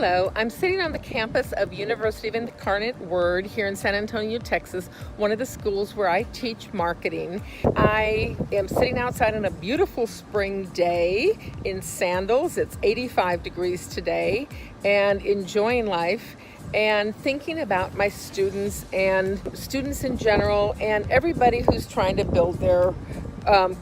Hello, I'm sitting on the campus of University of Incarnate Word here in San Antonio, Texas, one of the schools where I teach marketing. I am sitting outside on a beautiful spring day in sandals. It's 85 degrees today and enjoying life and thinking about my students and students in general and everybody who's trying to build their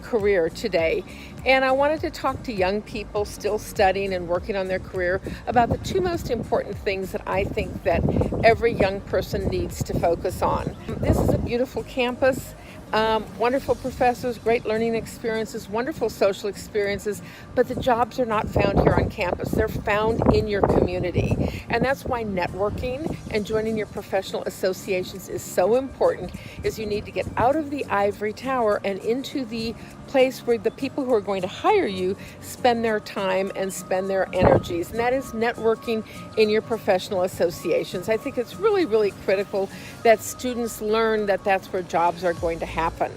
career today. And I wanted to talk to young people still studying and working on their career about the two most important things that I think that every young person needs to focus on. This is a beautiful campus. Wonderful professors, great learning experiences, wonderful social experiences, but the jobs are not found here on campus. They're found in your community. And that's why networking and joining your professional associations is so important, is you need to get out of the ivory tower and into the place where the people who are going to hire you spend their time and spend their energies. And that is networking in your professional associations. I think it's really, really critical that students learn that that's where jobs are going to happen.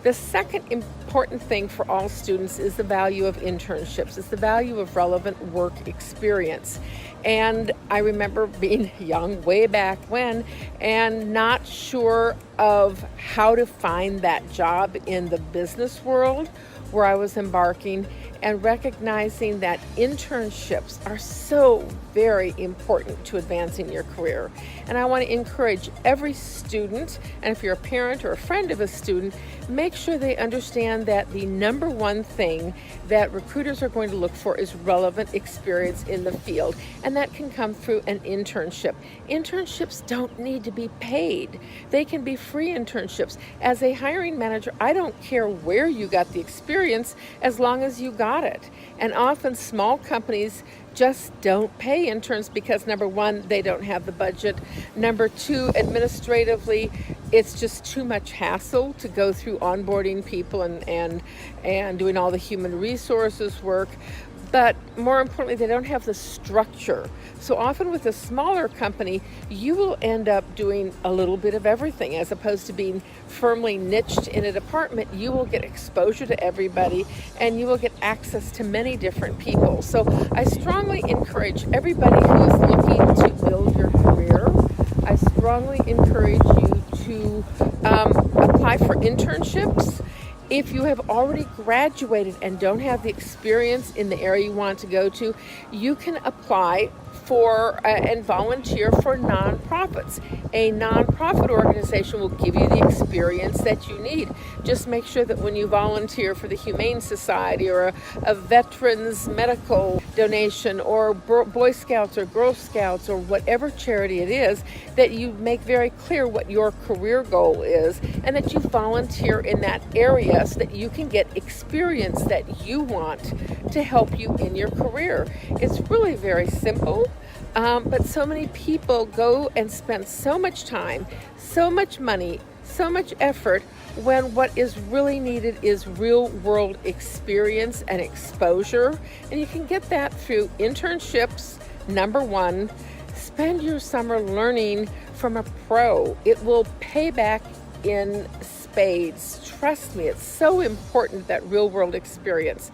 The second important thing for all students is the value of internships. It's the value of relevant work experience. And I remember being young way back when and not sure of how to find that job in the business world where I was embarking, and recognizing that internships are so very important to advancing your career. And I want to encourage every student, and if you're a parent or a friend of a student, make sure they understand that the number one thing that recruiters are going to look for is relevant experience in the field, and that can come through an internship. Internships don't need to be paid. They can be free internships. As a hiring manager, I don't care where you got the experience as long as you got it. And often small companies just don't pay interns because, number one, they don't have the budget. Number two, administratively, it's just too much hassle to go through onboarding people and doing all the human resources work. But more importantly, they don't have the structure. So often with a smaller company, you will end up doing a little bit of everything. As opposed to being firmly niched in a department, you will get exposure to everybody and you will get access to many different people. So I strongly encourage everybody who is looking to build your career, I strongly encourage you to apply for internships. If you have already graduated and don't have the experience in the area you want to go to, you can apply for and volunteer for nonprofits. A nonprofit organization will give you the experience that you need. Just make sure that when you volunteer for the Humane Society or a veterans medical donation or Boy Scouts or Girl Scouts or whatever charity it is, that you make very clear what your career goal is and that you volunteer in that area so that you can get experience that you want to help you in your career. It's really very simple. But so many people go and spend so much time, so much money, so much effort when what is really needed is real world experience and exposure. And you can get that through internships. Number one, spend your summer learning from a pro. It will pay back in spades. Trust me, it's so important, that real world experience.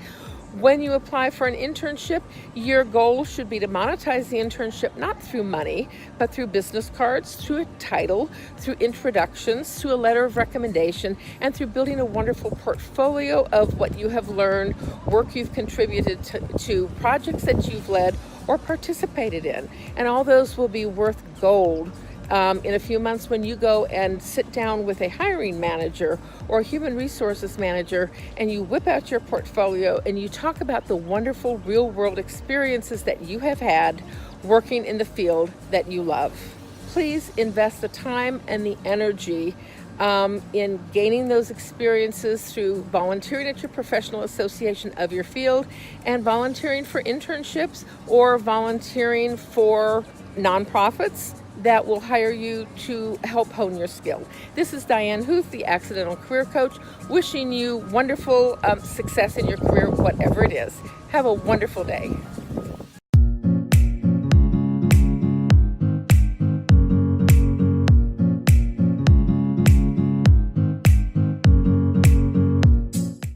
When you apply for an internship, your goal should be to monetize the internship not through money, but through business cards, through a title, through introductions, through a letter of recommendation, and through building a wonderful portfolio of what you have learned, work you've contributed to projects that you've led or participated in. And all those will be worth gold in a few months when you go and sit down with a hiring manager or a human resources manager and you whip out your portfolio and you talk about the wonderful real world experiences that you have had working in the field that you love. Please invest the time and the energy in gaining those experiences through volunteering at your professional association of your field and volunteering for internships or volunteering for nonprofits that will hire you to help hone your skill. This is Diane Huth, the Accidental Career Coach, wishing you wonderful success in your career, whatever it is. Have a wonderful day.